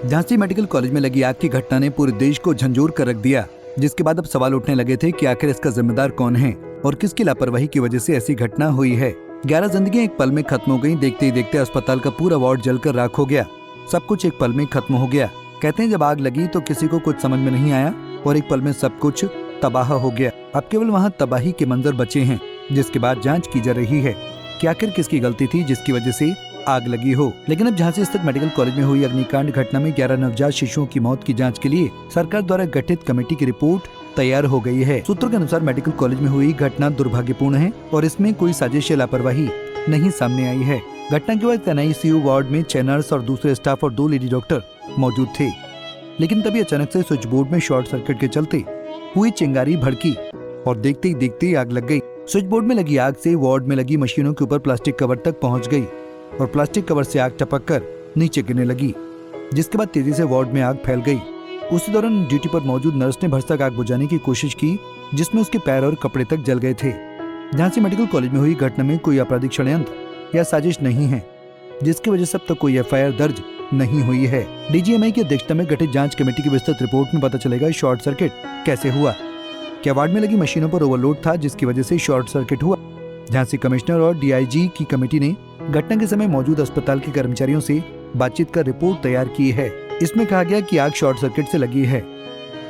Jhansi medical college में लगी आग की घटना ने पूरे देश को झंझोर कर रख दिया, जिसके बाद अब सवाल उठने लगे थे कि आखिर इसका जिम्मेदार कौन है और किसकी लापरवाही की वजह से ऐसी घटना हुई है। 11 जिंदगियां एक पल में खत्म हो गयी। देखते ही देखते अस्पताल का पूरा वार्ड जलकर राख हो गया। सब कुछ एक पल में खत्म हो गया। कहते हैं जब आग लगी तो किसी को कुछ समझ में नहीं आया और एक पल में सब कुछ तबाह हो गया। अब केवल वहाँ तबाही के मंजर बचे हैं, जिसके बाद जांच की जा रही है कि आखिर किसकी गलती थी जिसकी वजह से आग लगी हो। लेकिन अब झांसी स्थित मेडिकल कॉलेज में हुई अग्निकांड घटना में 11 नवजात शिशुओं की मौत की जांच के लिए सरकार द्वारा गठित कमेटी की रिपोर्ट तैयार हो गई है। सूत्रों के अनुसार मेडिकल कॉलेज में हुई घटना दुर्भाग्यपूर्ण है और इसमें कोई साजिश या लापरवाही नहीं सामने आई है। घटना के बाद NICU वार्ड में 6 नर्स और दूसरे स्टाफ और 2 लेडी डॉक्टर मौजूद थे, लेकिन तभी अचानक से स्विच बोर्ड में शॉर्ट सर्किट के चलते हुई चिंगारी भड़की और देखते ही देखते आग लग गई। स्विच बोर्ड में लगी आग से वार्ड में लगी मशीनों के ऊपर प्लास्टिक कवर तक पहुंच गई और प्लास्टिक कवर से आग टपक कर नीचे गिरने लगी, जिसके बाद तेजी से वार्ड में आग फैल गई। उसी दौरान ड्यूटी पर मौजूद नर्स ने भरसक आग बुझाने की कोशिश की, जिसमें उसके पैर और कपड़े तक जल गए थे। झांसी मेडिकल कॉलेज में हुई घटना में कोई आपराधिक षड्यंत्र या साजिश नहीं है, जिसकी वजह से अब तक कोई FIR दर्ज नहीं हुई है। DGMI की अध्यक्षता में गठित जांच कमेटी की विस्तृत रिपोर्ट में पता चलेगा शॉर्ट सर्किट कैसे हुआ, क्या वार्ड में लगी मशीनों पर ओवरलोड था जिसकी वजह से शॉर्ट सर्किट हुआ। झांसी कमिश्नर और DIG की कमेटी ने घटना के समय मौजूद अस्पताल के कर्मचारियों से बातचीत कर रिपोर्ट तैयार की है। इसमें कहा गया कि आग शॉर्ट सर्किट से लगी है।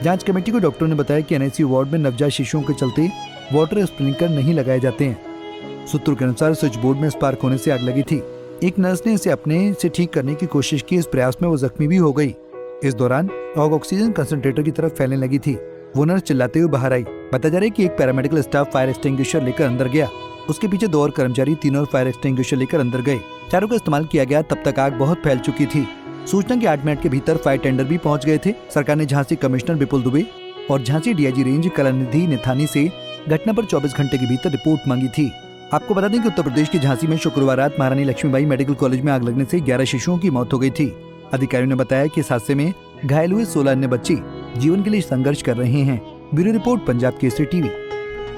जांच कमेटी को डॉक्टरों ने बताया कि NICU वार्ड में नवजात शिशुओं के चलते वाटर स्प्रिंकलर नहीं लगाए जाते हैं। सूत्रों के अनुसार स्विच बोर्ड में स्पार्क होने से आग लगी थी। एक नर्स ने इसे अपने से ठीक करने की कोशिश की। इस प्रयास में वो जख्मी भी हो गई। इस दौरान आग ऑक्सीजन कंसंट्रेटर की तरफ फैलने लगी थी। वो नर्स चिल्लाते हुए बाहर आई। बताया जा रहा है कि एक पैरामेडिकल स्टाफ फायर एक्सटिंग्विशर लेकर अंदर गया। उसके पीछे 2 और कर्मचारी 3 और फायर एक्सटिंग्विशर लेकर अंदर गए। चारों का इस्तेमाल किया गया। तब तक आग बहुत फैल चुकी थी। सूचना के 8 मिनट के भीतर फायर टेंडर भी पहुंच गए थे। सरकार ने झांसी कमिश्नर विपुल दुबे और झांसी DIG रेंज कलानिधि निथानी से घटना पर 24 घंटे के भीतर रिपोर्ट मांगी थी। आपको बता दें कि उत्तर प्रदेश के झांसी में शुक्रवार रात महारानी लक्ष्मीबाई मेडिकल कॉलेज में आग लगने से 11 शिशुओं की मौत हो गई थी। अधिकारियों ने बताया कि इस हादसे में घायल हुए 16 अन्य बच्चे जीवन के लिए संघर्ष कर रहे हैं। Bureau report, Punjab Kesari TV.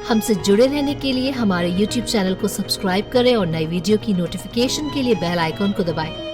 हमसे जुड़े रहने के लिए हमारे YouTube चैनल को सब्सक्राइब करें और नई वीडियो की नोटिफिकेशन के लिए बेल आइकॉन को दबाएं।